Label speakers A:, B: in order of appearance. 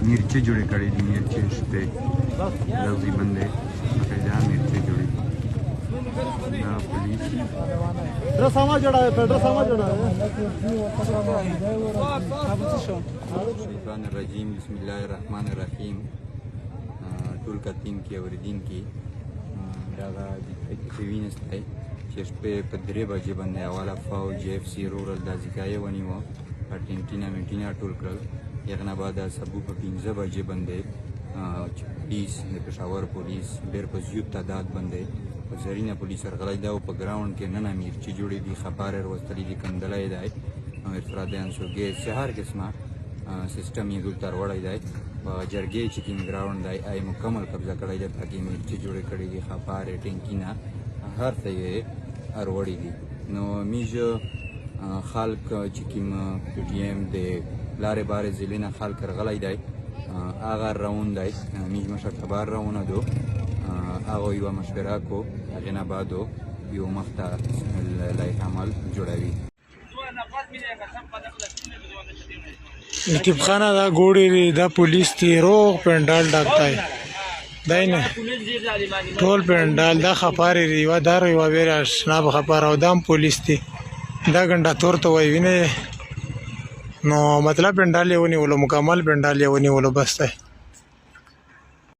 A: मिर्चें जुड़े कड़ी दी मिर्चें पे लफ्जी बंदे बकायदा मिर्चें जुड़ी पुलिस
B: ड्रेसामा जड़ा है ड्रेसामा जड़ा है
A: रजीम बिस्मिल्लाहिर्रहमानिर्रहीम टोल कतीम की औरदीन की दादा विनस्ताई چې شپې په 3 بجې باندې اوله فوج اف سی رورل د ځکای ونیو ارجنټینا ټول کړل یغه بعد سبو په 15 بجې باندې پولیس د پېښور پولیس ډېر په زیات تعداد باندې په زرینه پولیس سرغړی دا په ګراوند کې نن امیر چې جوړې دي خبره وروستلې دي کندلای دی افرادیان سوګي شهر قسمه سیستم یې ګل تر وړای دی په جرګې چې کوم ګراوند دی آی مکمل قبضه کړی دی تاکي امیر چې جوړې کړې دي خبره ټینکینا هر څه یې اروړی دي نو میجو خلک چې کوم پی ټی ایم د لارې بارې ضلع نه خلک رغلی دی هغه راوند دی میج مشر خبر راونه دو هغه یوه مشوره کو هغې نه بعد یو مخته لایحه عمل جوړوي
B: لطیف خانه دا ګوړې دا پولیس تی روغ پنډال ډاکټای دای نه ټول پنډال دا خبرې ریوا دار یو ویرا شناب خبر او دام پولیس تی دا ګنډه تور ته وای ویني نو مطلب پنډال یې ونی ولو مکمل پنډال یې ونی ولو بس ته